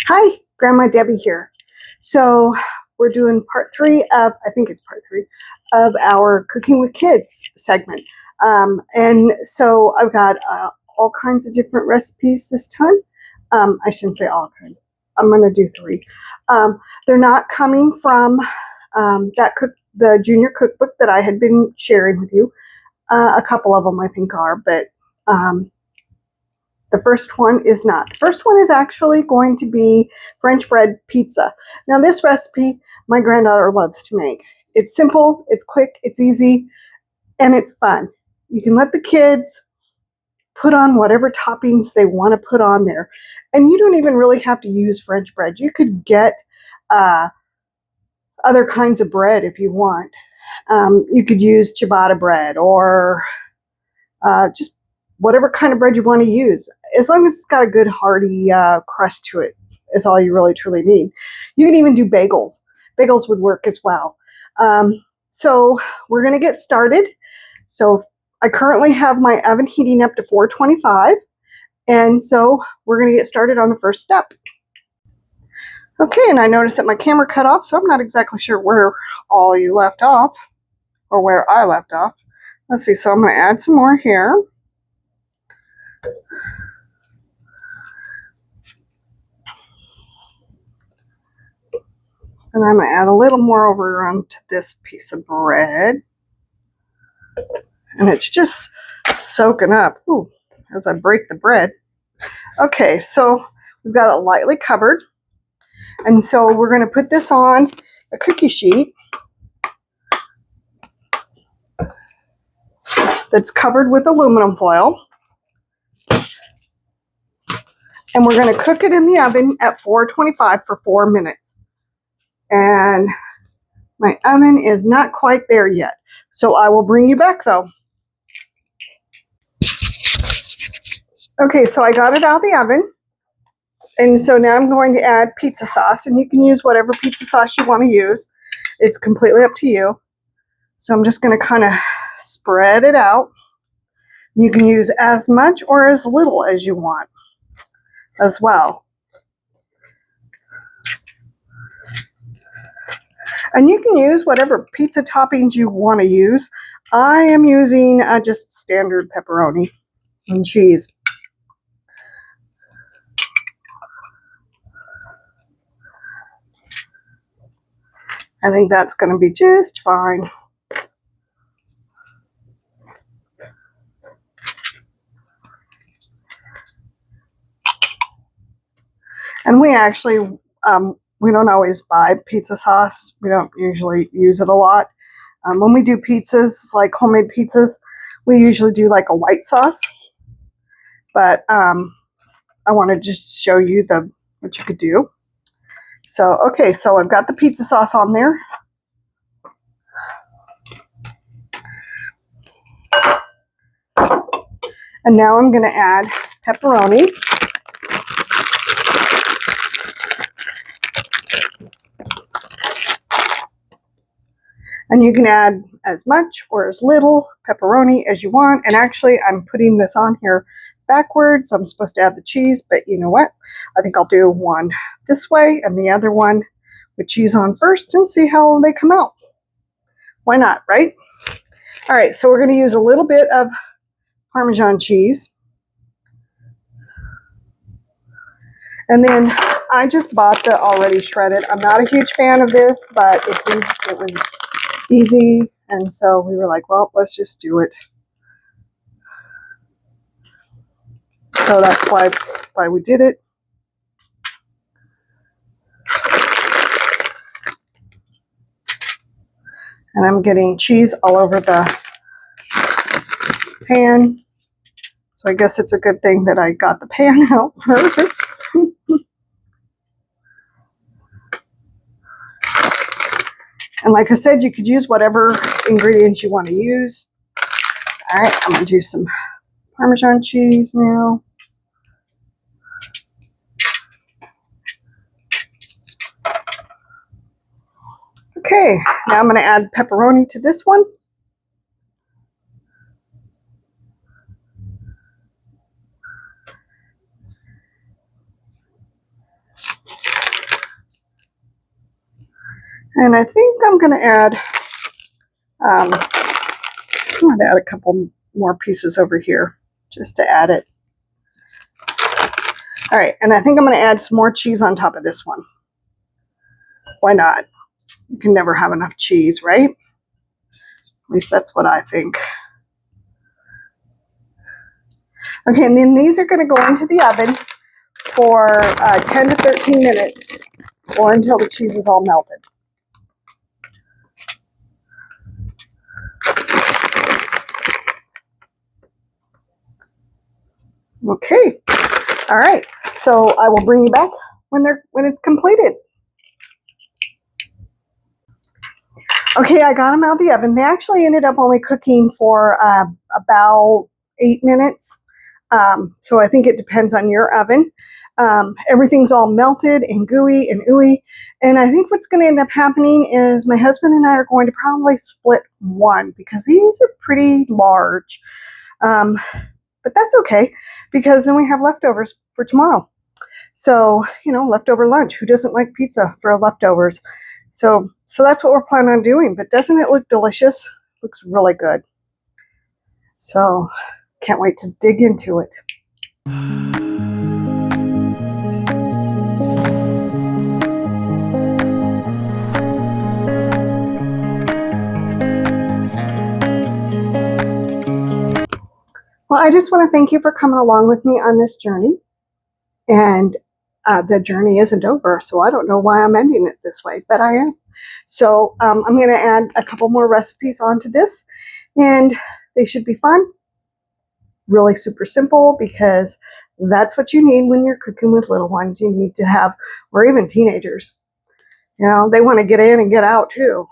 Hi, Grandma Debbie here. So we're doing part three of, I think it's part three, of our Cooking with Kids segment. And so I've got all kinds of different recipes this time. I shouldn't say all kinds. I'm going to do three. They're not coming from the junior cookbook that I had been sharing with you. A couple of them I think are, but the first one is not. The first one is actually going to be French bread pizza. Now this recipe my granddaughter loves to make. It's simple, it's quick, it's easy, and it's fun. You can let the kids put on whatever toppings they want to put on there. And you don't even really have to use French bread. You could get other kinds of bread if you want. You could use ciabatta bread or just whatever kind of bread you want to use. As long as it's got a good hearty crust to it is all you really truly need. You can even do bagels. Bagels would work as well. So we're going to get started. So I currently have my oven heating up to 425. And so we're going to get started on the first step. Okay, and I noticed that my camera cut off, so I'm not exactly sure where all you left off or where I left off. Let's see, so I'm going to add some more here. And I'm going to add a little more over onto this piece of bread. And it's just soaking up as I break the bread. Okay, so we've got it lightly covered. And so we're going to put this on a cookie sheet that's covered with aluminum foil. And we're going to cook it in the oven at 425 for 4 minutes. And my oven is not quite there yet. So I will bring you back though. Okay, so I got it out of the oven. And so now I'm going to add pizza sauce. And you can use whatever pizza sauce you want to use. It's completely up to you. So I'm just going to kind of spread it out. You can use as much or as little as you want as well. And you can use whatever pizza toppings you want to use. I am using just standard pepperoni and cheese. I think that's going to be just fine. And we actually, we don't always buy pizza sauce. We don't usually use it a lot. When we do pizzas, like homemade pizzas, we usually do like a white sauce. But I want to just show you what you could do. So, okay, so I've got the pizza sauce on there. And now I'm going to add pepperoni. And you can add as much or as little pepperoni as you want. And actually, I'm putting this on here backwards. I'm supposed to add the cheese, but you know what? I think I'll do one this way and the other one with cheese on first and see how they come out. Why not, right? All right, so we're going to use a little bit of Parmesan cheese. And then I just bought the already shredded. I'm not a huge fan of this, but it was easy, and so we were like, well, let's just do it. So that's why we did it. And I'm getting cheese all over the pan. So I guess it's a good thing that I got the pan out first. And like I said, you could use whatever ingredients you want to use. All right, I'm going to do some Parmesan cheese now. Okay, now I'm going to add pepperoni to this one. And I think I'm going to add, I'm going to add a couple more pieces over here just to add it. All right, and I think I'm going to add some more cheese on top of this one. Why not? You can never have enough cheese, right? At least that's what I think. Okay, and then these are going to go into the oven for 10 to 13 minutes or until the cheese is all melted. Okay, all right. So I will bring you back when it's completed. Okay, I got them out of the oven. They actually ended up only cooking for about 8 minutes. So I think it depends on your oven. Everything's all melted and gooey and ooey. And I think what's going to end up happening is my husband and I are going to probably split one because these are pretty large. But that's okay because then we have leftovers for tomorrow. So, leftover lunch. Who doesn't like pizza for leftovers? So that's what we're planning on doing. But doesn't it look delicious? Looks really good. So can't wait to dig into it. Well, I just want to thank you for coming along with me on this journey. And the journey isn't over, so I don't know why I'm ending it this way, but I am. So I'm going to add a couple more recipes onto this, and they should be fun. Really super simple because that's what you need when you're cooking with little ones. You need to have, or even teenagers. They want to get in and get out too.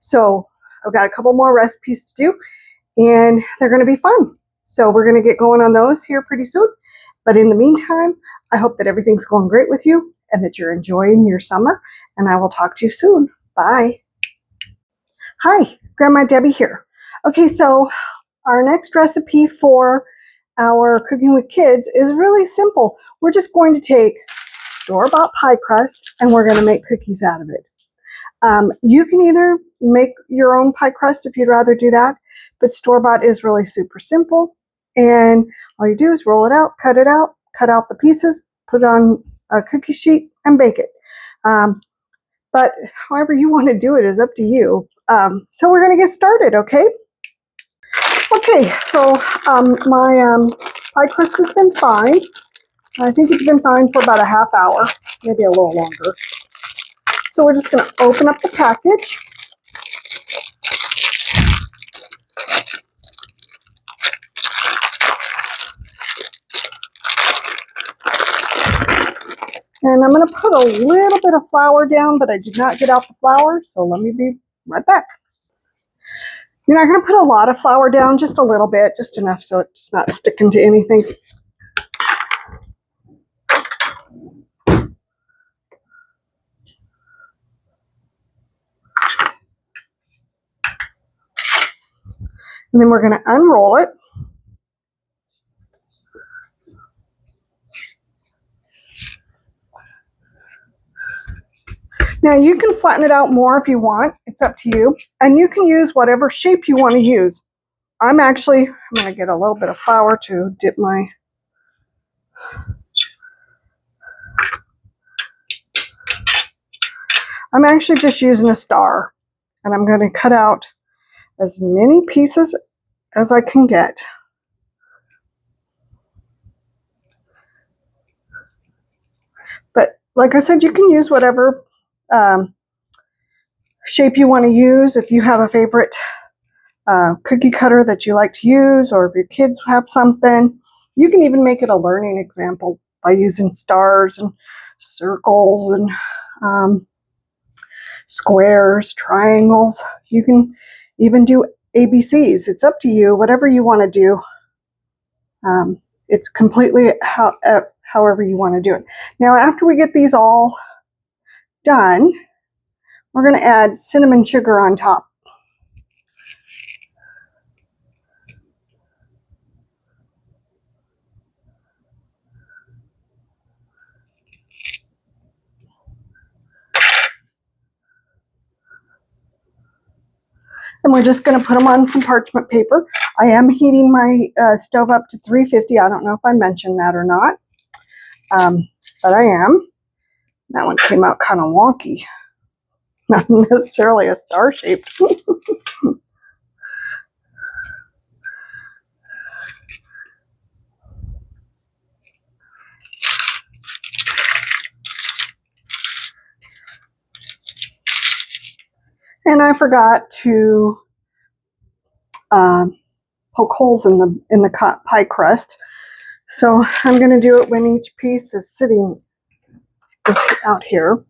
So I've got a couple more recipes to do, and they're going to be fun. So we're going to get going on those here pretty soon. But in the meantime, I hope that everything's going great with you and that you're enjoying your summer. And I will talk to you soon. Bye. Hi, Grandma Debbie here. Okay, so our next recipe for our cooking with kids is really simple. We're just going to take store-bought pie crust and we're going to make cookies out of it. You can either make your own pie crust if you'd rather do that, but store-bought is really super simple. And all you do is roll it out, cut out the pieces, put it on a cookie sheet, and bake it. But however you want to do it is up to you. So we're going to get started, okay? Okay, so my pie crust has been fine. I think it's been fine for about a half hour, maybe a little longer. So we're just going to open up the package. And I'm going to put a little bit of flour down, but I did not get out the flour, so let me be right back. You're not going to put a lot of flour down, just a little bit, just enough so it's not sticking to anything. And then we're going to unroll it. Now you can flatten it out more if you want. It's up to you. And you can use whatever shape you want to use. I'm going to get a little bit of flour to dip my... I'm actually just using a star. And I'm going to cut out as many pieces as I can get. But like I said, you can use whatever shape you want to use. If you have a favorite cookie cutter that you like to use, or if your kids have something, you can even make it a learning example by using stars and circles and squares, triangles. You can even do ABCs. It's up to you, whatever you want to do. It's completely however you want to do it. Now, after we get these all done, we're going to add cinnamon sugar on top. And we're just going to put them on some parchment paper. I am heating my stove up to 350. I don't know if I mentioned that or not, but I am. That one came out kind of wonky, not necessarily a star shape. And I forgot to poke holes in the pie crust. So I'm going to do it when each piece is sitting out here.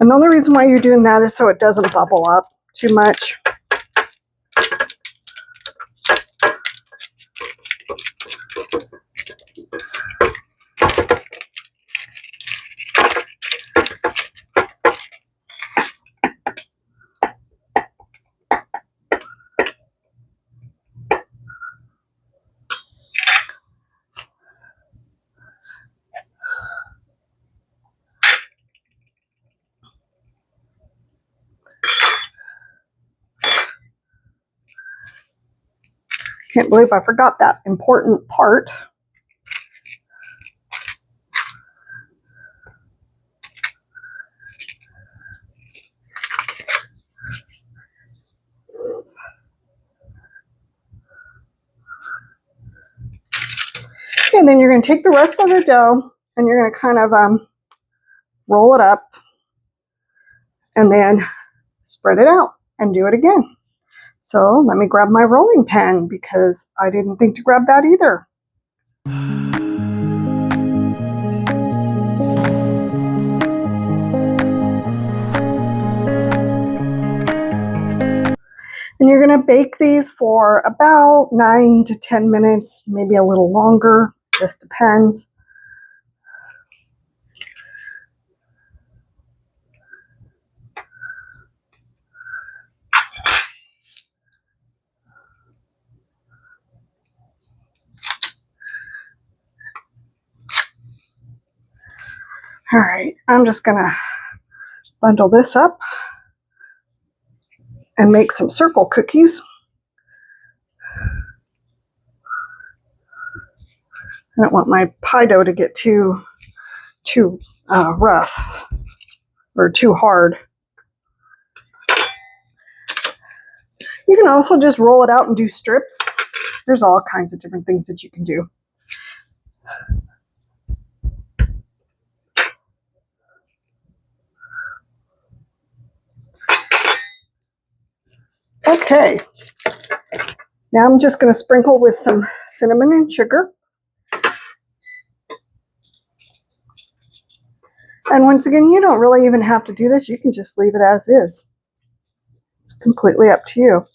And the only reason why you're doing that is so it doesn't bubble up too much. Can't believe I forgot that important part. Okay, and then you're going to take the rest of the dough and you're going to kind of roll it up and then spread it out and do it again. So let me grab my rolling pin because I didn't think to grab that either. And you're going to bake these for about 9 to 10 minutes, maybe a little longer, just depends. All right, I'm just going to bundle this up and make some circle cookies. I don't want my pie dough to get too rough or too hard. You can also just roll it out and do strips. There's all kinds of different things that you can do. Okay, now I'm just going to sprinkle with some cinnamon and sugar. And once again, you don't really even have to do this. You can just leave it as is. It's completely up to you.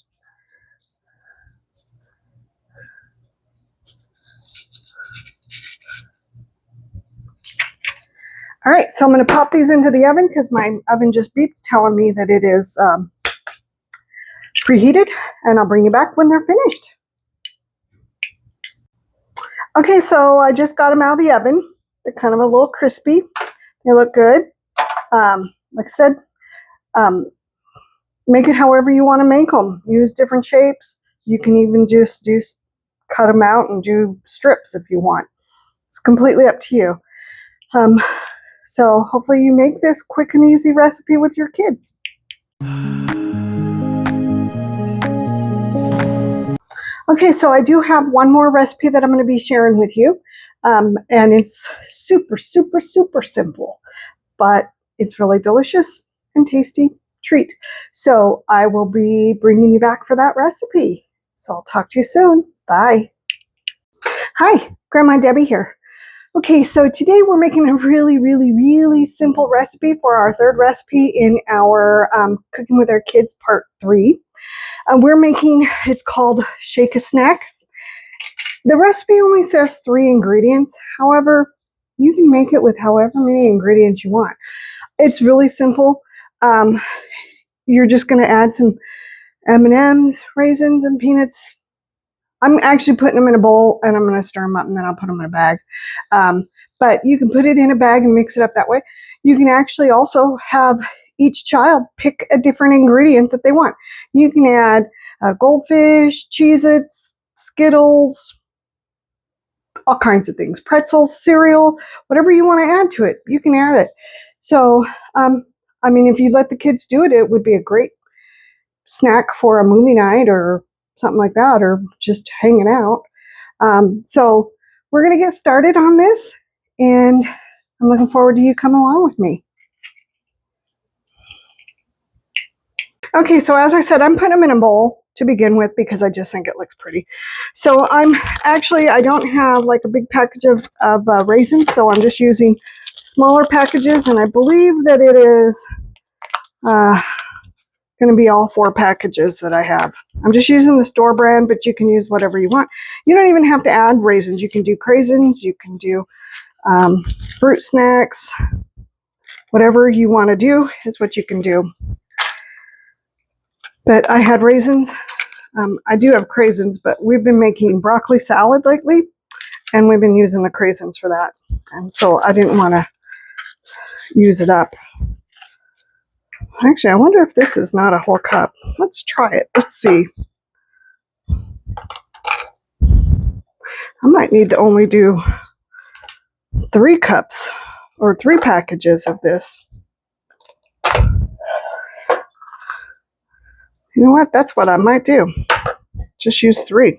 All right, so I'm going to pop these into the oven because my oven just beeps telling me that it is preheated, and I'll bring you back when they're finished. Okay, so I just got them out of the oven. They're kind of a little crispy. They look good. Like I said, make it however you want to make them. Use different shapes. You can even just cut them out and do strips if you want. It's completely up to you. So hopefully you make this quick and easy recipe with your kids. Okay, so I do have one more recipe that I'm going to be sharing with you. And it's super, super, super simple, but it's really delicious and tasty treat. So I will be bringing you back for that recipe. So I'll talk to you soon. Bye. Hi, Grandma Debbie here. Okay, so today we're making a really, really, really simple recipe for our third recipe in our Cooking with Our Kids Part 3. We're making, it's called Shake a Snack. The recipe only says 3 ingredients. However, you can make it with however many ingredients you want. It's really simple. You're just going to add some M&Ms, raisins, and peanuts. I'm actually putting them in a bowl and I'm going to stir them up and then I'll put them in a bag. But you can put it in a bag and mix it up that way. You can actually also have each child pick a different ingredient that they want. You can add goldfish, Cheez-Its, Skittles, all kinds of things, pretzels, cereal, whatever you want to add to it, you can add it. So, I mean, if you let the kids do it, it would be a great snack for a movie night or something like that, or just hanging out. So we're going to get started on this, and I'm looking forward to you coming along with me. Okay, so as I said, I'm putting them in a bowl to begin with because I just think it looks pretty. So I don't have like a big package of raisins, so I'm just using smaller packages, and I believe that it is going to be all 4 packages that I have. I'm just using the store brand, but you can use whatever you want. You don't even have to add raisins. You can do craisins, you can do fruit snacks, whatever you want to do is what you can do. But I had raisins. I do have craisins, but we've been making broccoli salad lately, and we've been using the craisins for that. And so I didn't want to use it up. Actually, I wonder if this is not a whole cup. Let's try it. Let's see. I might need to only do 3 cups or 3 packages of this. You know what? That's what I might do. Just use 3.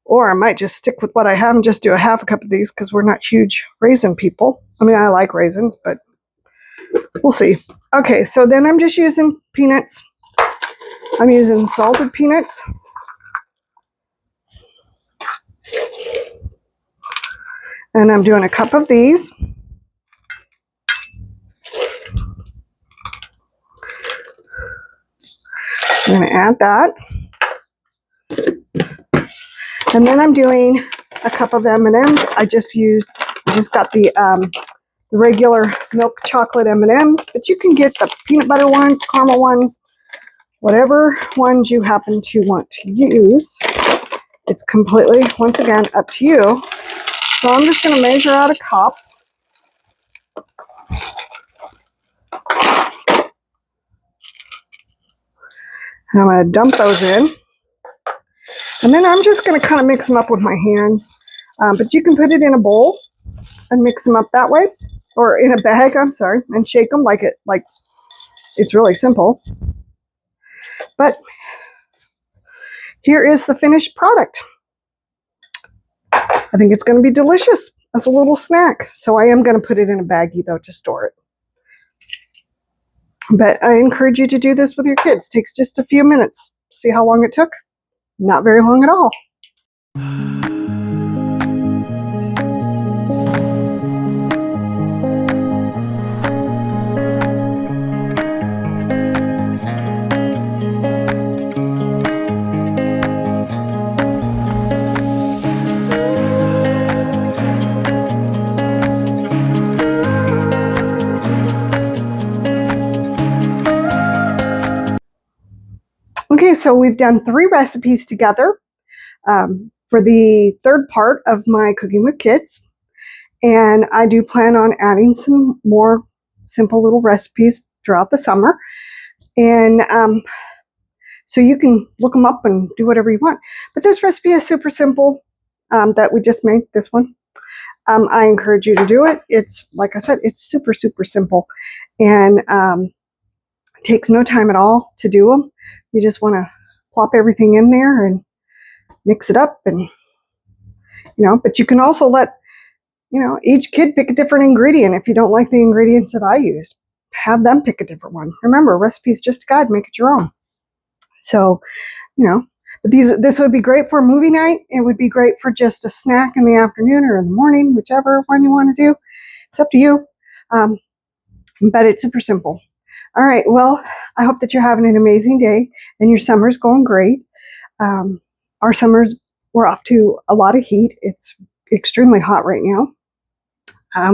Or I might just stick with what I have and just do a half a cup of these because we're not huge raisin people. I mean, I like raisins, but we'll see. Okay, so then I'm just using peanuts. I'm using salted peanuts. And I'm doing a cup of these. I'm going to add that. And then I'm doing a cup of M&Ms. I just got the regular milk chocolate M&Ms, but you can get the peanut butter ones, caramel ones, whatever ones you happen to want to use. It's completely, once again, up to you. So I'm just going to measure out a cup. And I'm going to dump those in. And then I'm just going to kind of mix them up with my hands. But you can put it in a bowl and mix them up that way. Or in a bag, I'm sorry, and shake them like it's really simple. But here is the finished product. I think it's going to be delicious as a little snack. So I am going to put it in a baggie, though, to store it. But I encourage you to do this with your kids. It takes just a few minutes. See how long it took? Not very long at all. Okay, so we've done 3 recipes together for the 3rd part of my Cooking with Kids. And I do plan on adding some more simple little recipes throughout the summer. And so you can look them up and do whatever you want. But this recipe is super simple that we just made, this one. I encourage you to do it. It's, like I said, it's super, super simple. And it takes no time at all to do them. You just want to plop everything in there and mix it up, and but you can also let each kid pick a different ingredient. If you don't like the ingredients that I used, have them pick a different one. Remember, recipe is just a guide, make it your own. So but this would be great for a movie night. It would be great for just a snack in the afternoon or in the morning, whichever one you want to do. It's up to you. But it's super simple. All right, well, I hope that you're having an amazing day and your summer's going great. Our summers, we're off to a lot of heat. It's extremely hot right now.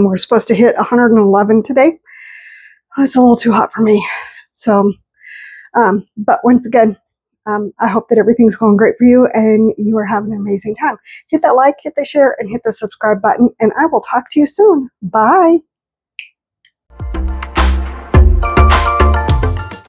We're supposed to hit 111 today. It's a little too hot for me. So, but once again, I hope that everything's going great for you and you are having an amazing time. Hit that like, hit the share, and hit the subscribe button, and I will talk to you soon. Bye.